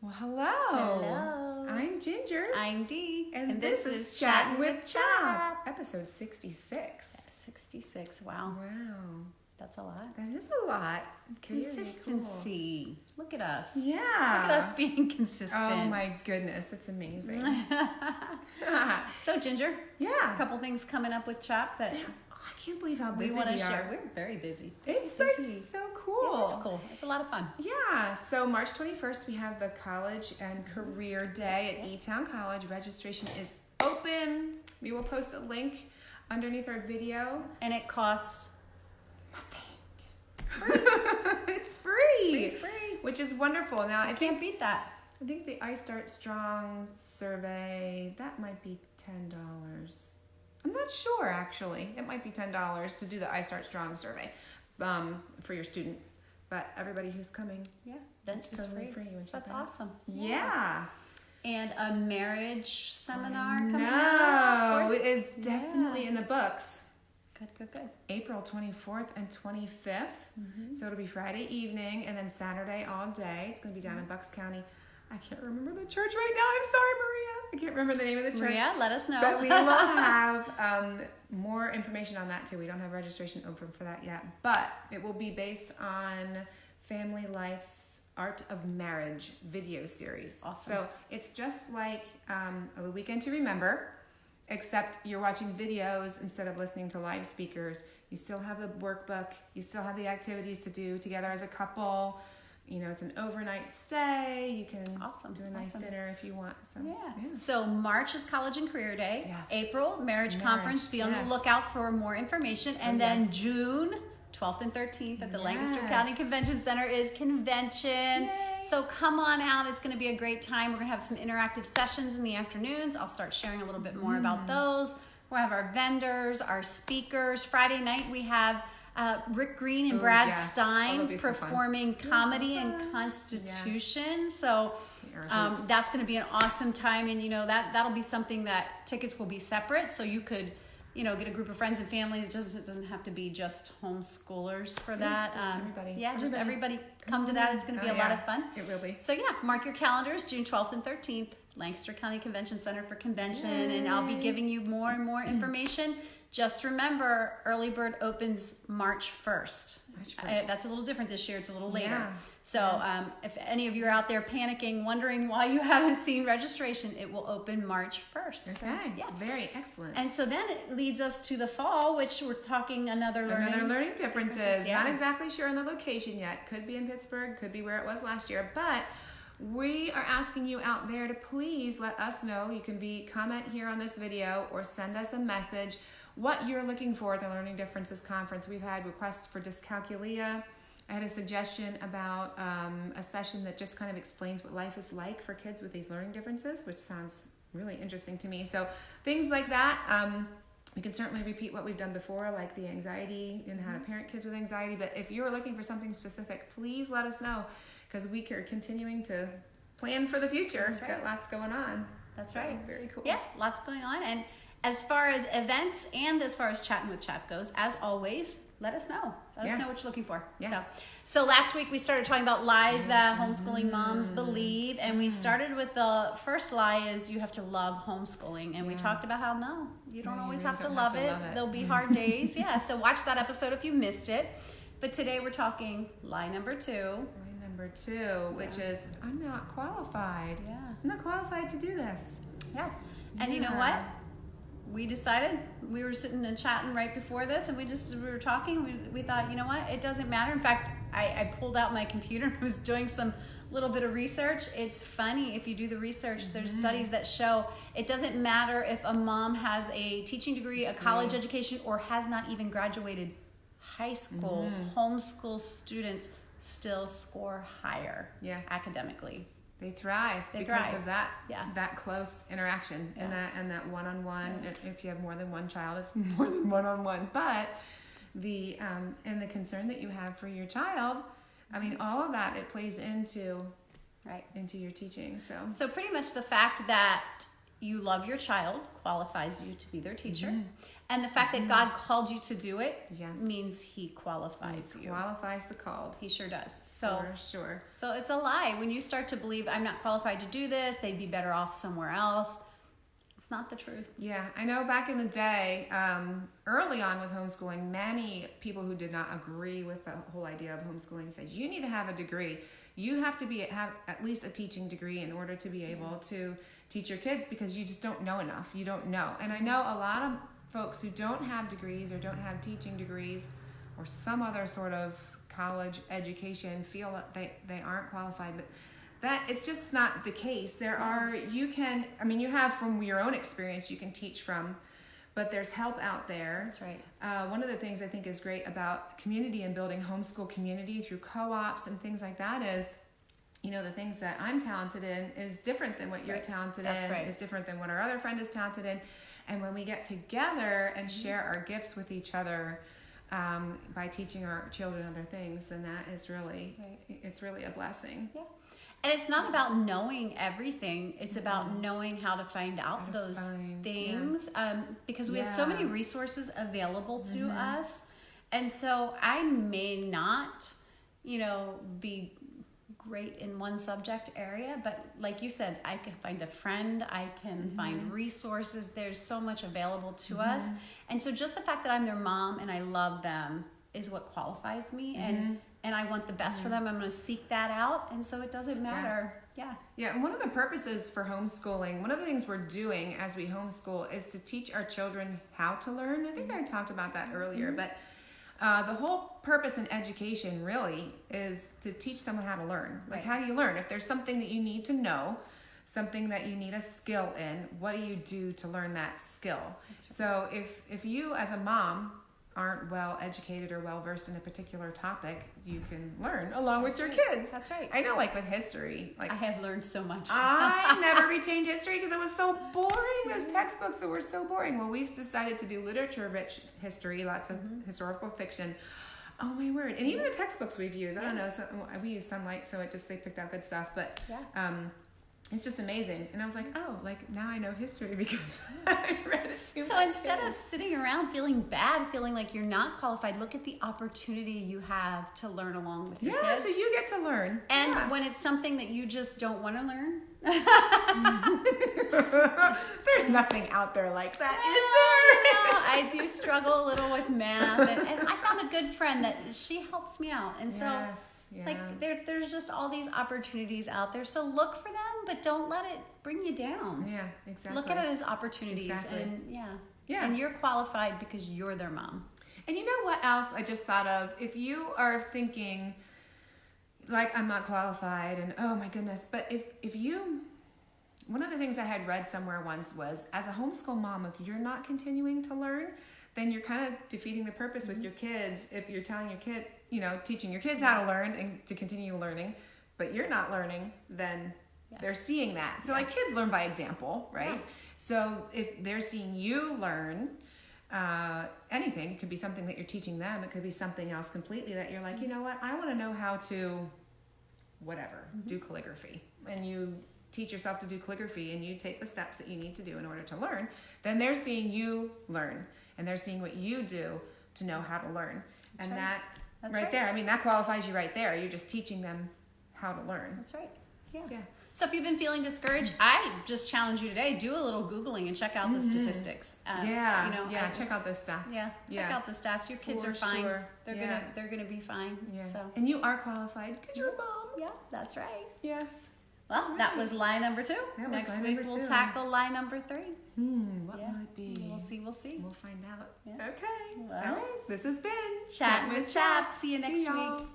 Well, hello. Hello. I'm Ginger. I'm Dee. And this is Chattin with CHAP, episode 66. 66. Wow. Wow. That's a lot. That is a lot. Consistency. Look at us. Yeah. Look at us being consistent. Oh my goodness, it's amazing. So, Ginger, Yeah. a couple things coming up with CHAP that I can't believe how busy we want to we share. are. We're very busy. It's busy. like so cool. Yeah, it's cool. It's a lot of fun. Yeah, so March 21st, we have the College and Career Day at E-Town College. Registration is open. We will post a link underneath our video. And it costs Nothing. It's free. free. Which is wonderful. Now, I Can't beat that. think the I Start Strong survey, that might be $10. I'm not sure, actually. It might be $10 to do the I Start Strong survey for your student. But everybody who's coming, Yeah, that's just totally free. free. You wanna check That's that out? awesome. Yeah. And a marriage seminar coming No, up. it is definitely in the books. Good. April 24th and 25th. So it'll be Friday evening and then Saturday all day. It's going to be down in Bucks County. I can't remember the church right now. I'm sorry, Maria. I can't remember the name of the church. Maria, let us know. But we will have more information on that too. We don't have registration open for that yet. But it will be based on Family Life's Art of Marriage video series. Awesome. So it's just like a weekend to remember, except you're watching videos instead of listening to live speakers. You still have the workbook. You still have the activities to do together as a couple. You know, it's an overnight stay. You can do a nice dinner if you want. So, Yeah. So March is College and Career Day. Yes. April, Marriage Conference. Be on the lookout for more information. And then June 12th and 13th at the Lancaster County Convention Center is convention. Yay. So come on out. It's going to be a great time. We're going to have some interactive sessions in the afternoons. I'll start sharing a little bit more about those. We'll have our vendors, our speakers. Friday night we have Rick Green and Brad Stein performing Comedy and Constitution. Yes. So that's going to be an awesome time. And, you know, that'll be something that tickets will be separate. So you could, you know, get a group of friends and families. It doesn't have to be just homeschoolers for that. Just everybody come to that. It's going to be a lot of fun. It will be. So yeah, mark your calendars, June 12th and 13th, Lancaster County Convention Center for convention. Yay. And I'll be giving you more and more information. Just remember, early bird opens March 1st. That's a little different this year. It's a little later. Yeah. So if any of you are out there panicking, wondering why you haven't seen registration, it will open March 1st. Okay. So, yeah. Very excellent. And so then it leads us to the fall, which we're talking another learning differences. Yeah. Not exactly sure on the location yet. Could be in Pittsburgh. Could be where it was last year. But we are asking you out there to please let us know. You can comment here on this video or send us a message what you're looking for at the Learning Differences Conference. We've had requests for dyscalculia. I had a suggestion about a session that just kind of explains what life is like for kids with these learning differences, which sounds really interesting to me. So things like that. We can certainly repeat what we've done before, like the anxiety and how to parent kids with anxiety. But if you're looking for something specific, please let us know, because we are continuing to plan for the future. That's right. Got lots going on. That's right. Very cool. Yeah, lots going on. And as far as events and as far as Chattin with CHAP goes, as always, let us know. Let us know what you're looking for. Yeah. So last week we started talking about lies that homeschooling moms believe, and we started with the first lie is you have to love homeschooling, and we talked about how no, you don't always have to love it. There'll be hard days. Yeah, so watch that episode if you missed it. But today we're talking lie number 2. Lie number 2, which is I'm not qualified. Yeah. I'm not qualified to do this. Yeah. And you know what? We decided, we were sitting and chatting right before this, and we were talking, we thought, you know what, it doesn't matter. In fact, I pulled out my computer and was doing some little bit of research. It's funny, if you do the research, there's studies that show it doesn't matter if a mom has a teaching degree, a college education, or has not even graduated high school. Homeschool students still score higher academically. They thrive because of that close interaction and that one-on-one. If you have more than one child, it's more than one-on-one. But the and the concern that you have for your child, I mean, all of that, it plays into your teaching. So pretty much the fact that you love your child qualifies you to be their teacher. And the fact that God called you to do it means he qualifies you. Qualifies the called. He sure does. So For sure. So it's a lie. When you start to believe I'm not qualified to do this, they'd be better off somewhere else. It's not the truth. Yeah, I know back in the day, early on with homeschooling, many people who did not agree with the whole idea of homeschooling said, you need to have a degree. You have to have at least a teaching degree in order to be able to teach your kids, because you just don't know enough. You don't know. And I know a lot of folks who don't have degrees or don't have teaching degrees or some other sort of college education feel that they aren't qualified, but that it's just not the case. There are, you have from your own experience you can teach from, but there's help out there. That's right. One of the things I think is great about community and building homeschool community through co-ops and things like that is, the things that I'm talented in is different than what you're talented in. Is different than what our other friend is talented in. And when we get together and share our gifts with each other by teaching our children other things, then that is really, it's really a blessing. Yeah. And it's not about knowing everything. It's about knowing how to find out those things. Because we have so many resources available to us. And so I may not, be great in one subject area, but like you said, I can find a friend, I can find resources. There's so much available to us. And so just the fact that I'm their mom and I love them is what qualifies me. And I want the best for them. I'm going to seek that out. And so it doesn't matter. Yeah. And one of the purposes for homeschooling, one of the things we're doing as we homeschool is to teach our children how to learn. I think I talked about that earlier, but the whole purpose in education really is to teach someone how to learn. Like, how do you learn? If there's something that you need to know, something that you need a skill in, what do you do to learn that skill? So if you as a mom aren't well educated or well versed in a particular topic, you can learn along with your kids. That's right. I know, like with history, like I have learned so much. I never retained history because it was so boring. Those textbooks that were so boring. Well, we decided to do literature-rich history, lots of historical fiction. Oh my word! And even the textbooks we've used, I don't know. So we use Sunlight, so they picked out good stuff. But it's just amazing. And I was like, oh, like now I know history because I read it too much. So instead of sitting around feeling bad, feeling like you're not qualified, look at the opportunity you have to learn along with your kids. Yeah, so you get to learn. And when it's something that you just don't want to learn. There's nothing out there like that, is there? I do struggle a little with math. And I found a good friend that she helps me out. And so there's just all these opportunities out there. So look for them, but don't let it bring you down. Yeah, exactly. Look at it as opportunities. Exactly. And and you're qualified because you're their mom. And you know what else I just thought of? If you are thinking, like, I'm not qualified and oh my goodness, but if you, one of the things I had read somewhere once was, as a homeschool mom, if you're not continuing to learn, then you're kind of defeating the purpose with your kids. If you're telling your kid, teaching your kids how to learn and to continue learning, but you're not learning, then they're seeing that. So like kids learn by example, right? Yeah. So if they're seeing you learn anything, it could be something that you're teaching them. It could be something else completely that you're like, you know what? I want to know how to do calligraphy. And you teach yourself to do calligraphy and you take the steps that you need to do in order to learn. Then they're seeing you learn and they're seeing what you do to know how to learn. That's and right. That's right there, I mean, that qualifies you right there. You're just teaching them how to learn. That's right. Yeah. So if you've been feeling discouraged, I just challenge you today, do a little Googling and check out the statistics. Check out those stats. Check out the stats. Your kids are fine. Sure. They're gonna be fine. Yeah. So. And you are qualified because you're a mom. Yeah, that's right. Yes. Well, that was lie number 2. Next week we'll tackle lie number 3. What will it be? We'll see. We'll find out. Yeah. Okay. Well, all right. This has been Chattin' with CHAP. See you next week.